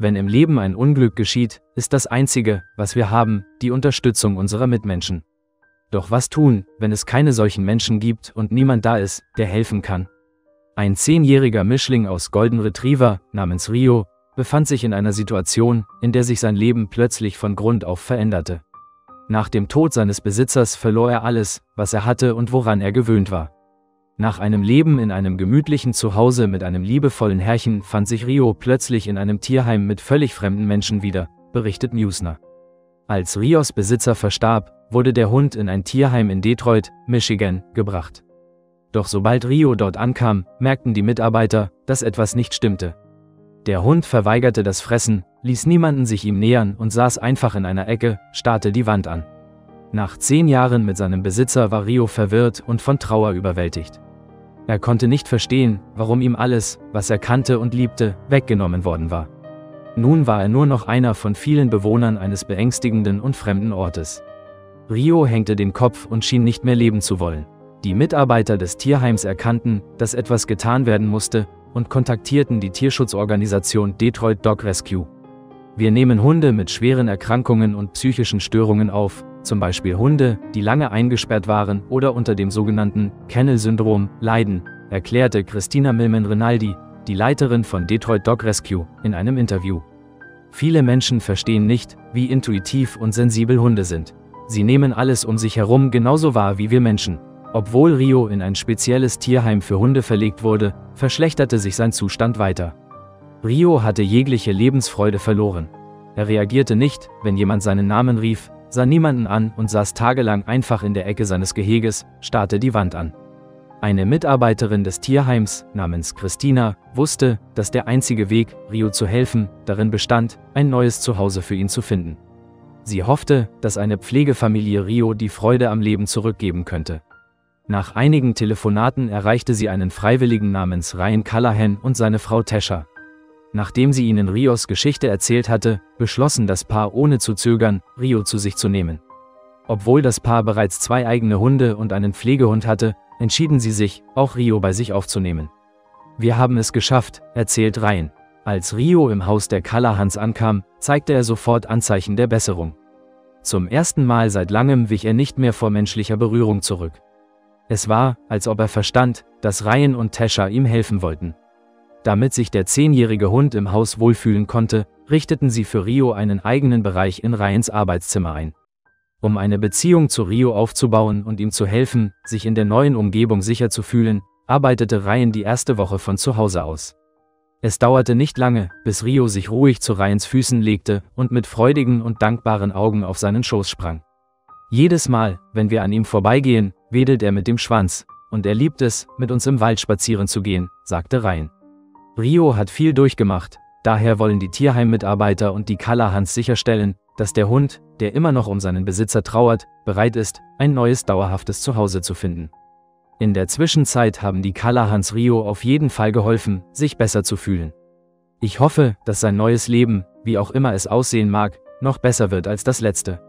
Wenn im Leben ein Unglück geschieht, ist das Einzige, was wir haben, die Unterstützung unserer Mitmenschen. Doch was tun, wenn es keine solchen Menschen gibt und niemand da ist, der helfen kann? Ein 10-jähriger Mischling aus Golden Retriever namens Rio befand sich in einer Situation, in der sich sein Leben plötzlich von Grund auf veränderte. Nach dem Tod seines Besitzers verlor er alles, was er hatte und woran er gewöhnt war. Nach einem Leben in einem gemütlichen Zuhause mit einem liebevollen Herrchen fand sich Rio plötzlich in einem Tierheim mit völlig fremden Menschen wieder, berichtet Newsner. Als Rios Besitzer verstarb, wurde der Hund in ein Tierheim in Detroit, Michigan, gebracht. Doch sobald Rio dort ankam, merkten die Mitarbeiter, dass etwas nicht stimmte. Der Hund verweigerte das Fressen, ließ niemanden sich ihm nähern und saß einfach in einer Ecke, starrte die Wand an. Nach 10 Jahren mit seinem Besitzer war Rio verwirrt und von Trauer überwältigt. Er konnte nicht verstehen, warum ihm alles, was er kannte und liebte, weggenommen worden war. Nun war er nur noch einer von vielen Bewohnern eines beängstigenden und fremden Ortes. Rio hängte den Kopf und schien nicht mehr leben zu wollen. Die Mitarbeiter des Tierheims erkannten, dass etwas getan werden musste, und kontaktierten die Tierschutzorganisation Detroit Dog Rescue. Wir nehmen Hunde mit schweren Erkrankungen und psychischen Störungen auf, zum Beispiel Hunde, die lange eingesperrt waren oder unter dem sogenannten Kennel-Syndrom leiden, erklärte Christina Millman-Rinaldi, die Leiterin von Detroit Dog Rescue, in einem Interview. Viele Menschen verstehen nicht, wie intuitiv und sensibel Hunde sind. Sie nehmen alles um sich herum genauso wahr wie wir Menschen. Obwohl Rio in ein spezielles Tierheim für Hunde verlegt wurde, verschlechterte sich sein Zustand weiter. Rio hatte jegliche Lebensfreude verloren. Er reagierte nicht, wenn jemand seinen Namen rief, sah niemanden an und saß tagelang einfach in der Ecke seines Geheges, starrte die Wand an. Eine Mitarbeiterin des Tierheims, namens Christina, wusste, dass der einzige Weg, Rio zu helfen, darin bestand, ein neues Zuhause für ihn zu finden. Sie hoffte, dass eine Pflegefamilie Rio die Freude am Leben zurückgeben könnte. Nach einigen Telefonaten erreichte sie einen Freiwilligen namens Ryan Callahan und seine Frau Tasha. Nachdem sie ihnen Rios Geschichte erzählt hatte, beschlossen das Paar ohne zu zögern, Rio zu sich zu nehmen. Obwohl das Paar bereits 2 eigene Hunde und einen Pflegehund hatte, entschieden sie sich, auch Rio bei sich aufzunehmen. Wir haben es geschafft, erzählt Ryan. Als Rio im Haus der Callahans ankam, zeigte er sofort Anzeichen der Besserung. Zum ersten Mal seit langem wich er nicht mehr vor menschlicher Berührung zurück. Es war, als ob er verstand, dass Ryan und Tasha ihm helfen wollten. Damit sich der 10-jährige Hund im Haus wohlfühlen konnte, richteten sie für Rio einen eigenen Bereich in Ryans Arbeitszimmer ein. Um eine Beziehung zu Rio aufzubauen und ihm zu helfen, sich in der neuen Umgebung sicher zu fühlen, arbeitete Ryan die erste Woche von zu Hause aus. Es dauerte nicht lange, bis Rio sich ruhig zu Ryans Füßen legte und mit freudigen und dankbaren Augen auf seinen Schoß sprang. Jedes Mal, wenn wir an ihm vorbeigehen, wedelt er mit dem Schwanz, und er liebt es, mit uns im Wald spazieren zu gehen, sagte Ryan. Rio hat viel durchgemacht, daher wollen die Tierheimmitarbeiter und die Callahans sicherstellen, dass der Hund, der immer noch um seinen Besitzer trauert, bereit ist, ein neues dauerhaftes Zuhause zu finden. In der Zwischenzeit haben die Callahans Rio auf jeden Fall geholfen, sich besser zu fühlen. Ich hoffe, dass sein neues Leben, wie auch immer es aussehen mag, noch besser wird als das letzte.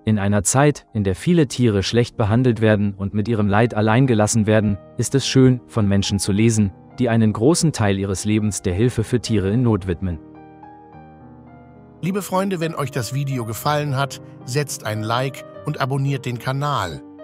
In einer Zeit, in der viele Tiere schlecht behandelt werden und mit ihrem Leid allein gelassen werden, ist es schön, von Menschen zu lesen, die einen großen Teil ihres Lebens der Hilfe für Tiere in Not widmen. Liebe Freunde, wenn euch das Video gefallen hat, setzt ein Like und abonniert den Kanal.